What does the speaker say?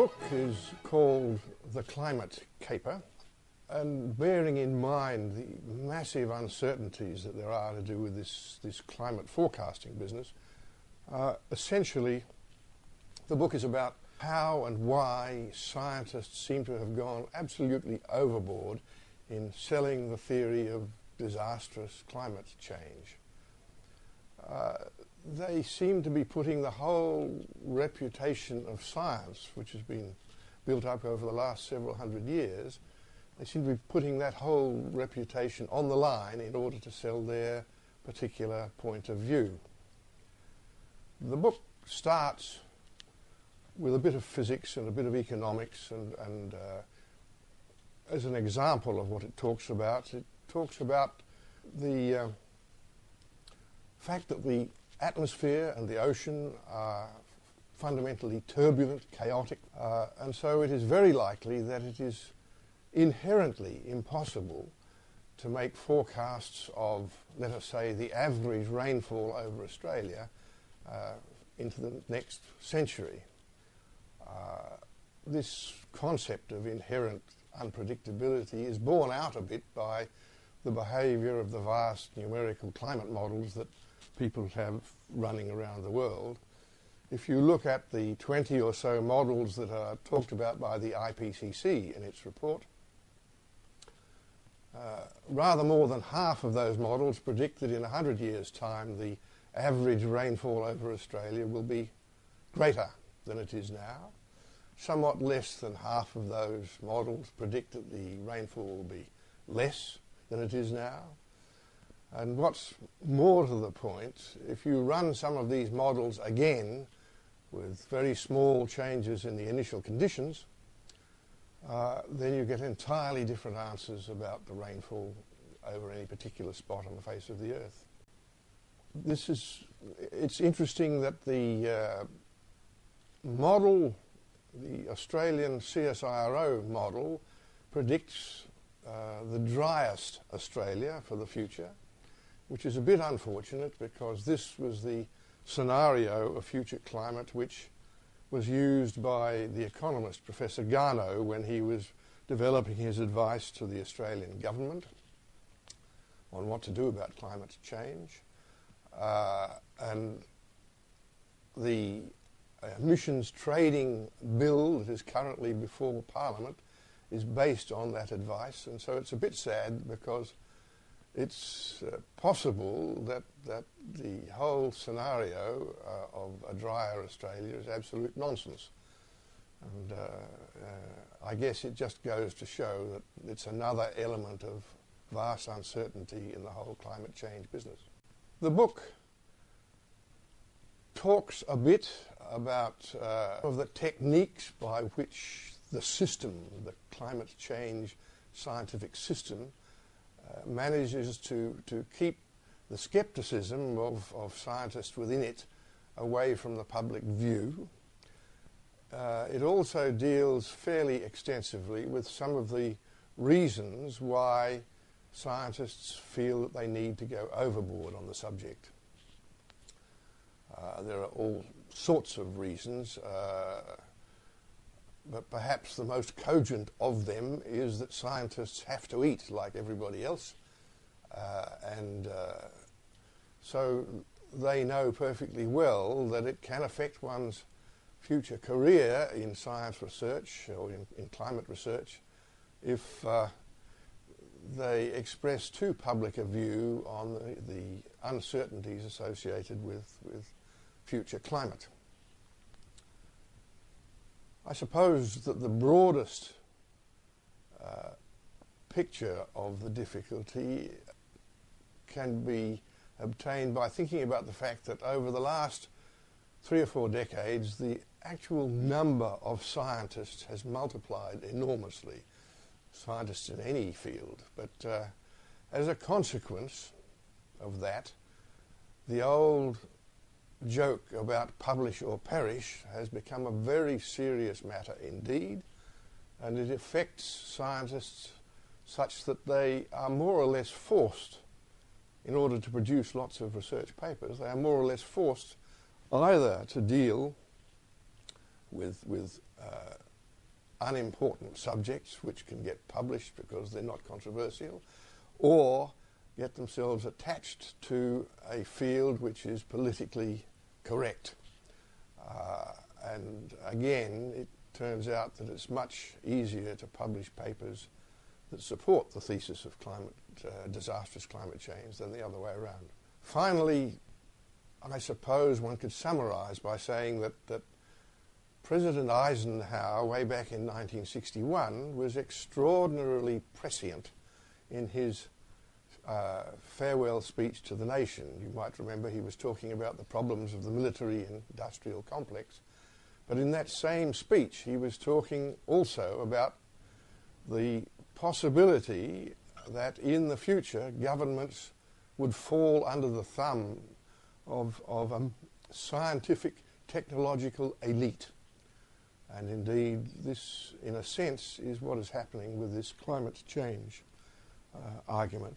book is called The Climate Caper, and bearing in mind the massive uncertainties that there are to do with this climate forecasting business, essentially the book is about how and why scientists seem to have gone absolutely overboard in selling the theory of disastrous climate change. They seem to be putting the whole reputation of science, which has been built up over the last several hundred years, they seem to be putting that whole reputation on the line in order to sell their particular point of view. The book starts with a bit of physics and a bit of economics, and as an example of what it talks about the fact that the atmosphere and the ocean are fundamentally turbulent, chaotic, and so it is very likely that it is inherently impossible to make forecasts of, let us say, the average rainfall over Australia into the next century. This concept of inherent unpredictability is borne out a bit by the behaviour of the vast numerical climate models that people have running around the world. If you look at the 20 or so models that are talked about by the IPCC in its report, rather more than half of those models predict that in 100 years' time the average rainfall over Australia will be greater than it is now. Somewhat less than half of those models predict that the rainfall will be less than it is now. And what's more to the point, if you run some of these models again with very small changes in the initial conditions, then you get entirely different answers about the rainfall over any particular spot on the face of the Earth. It's interesting that the model, the Australian CSIRO model, predicts the driest Australia for the future, which is a bit unfortunate because this was the scenario of future climate which was used by the economist Professor Garth when he was developing his advice to the Australian government on what to do about climate change. And the emissions trading bill that is currently before Parliament is based on that advice, and so it's a bit sad because it's possible that the whole scenario of a drier Australia is absolute nonsense. And I guess it just goes to show that it's another element of vast uncertainty in the whole climate change business. The book talks a bit about of the techniques by which the system, the climate change scientific system, manages to keep the skepticism of scientists within it away from the public view. It also deals fairly extensively with some of the reasons why scientists feel that they need to go overboard on the subject. There are all sorts of reasons, but perhaps the most cogent of them is that scientists have to eat like everybody else, and so they know perfectly well that it can affect one's future career in science research or in climate research if they express too public a view on the uncertainties associated with future climate. I suppose that the broadest picture of the difficulty can be obtained by thinking about the fact that over the last 3 or 4 decades, the actual number of scientists has multiplied enormously, scientists in any field. But as a consequence of that, the old joke about publish or perish has become a very serious matter indeed, and it affects scientists such that they are more or less forced, in order to produce lots of research papers, they are more or less forced either to deal with unimportant subjects which can get published because they're not controversial, or get themselves attached to a field which is politically correct. And again, it turns out that it's much easier to publish papers that support the thesis of disastrous climate change than the other way around. Finally, I suppose one could summarize by saying that President Eisenhower, way back in 1961, was extraordinarily prescient in his farewell speech to the nation. You might remember he was talking about the problems of the military-industrial complex. But in that same speech, he was talking also about the possibility that in the future governments would fall under the thumb of a scientific, technological elite. And indeed, this, in a sense, is what is happening with this climate change argument.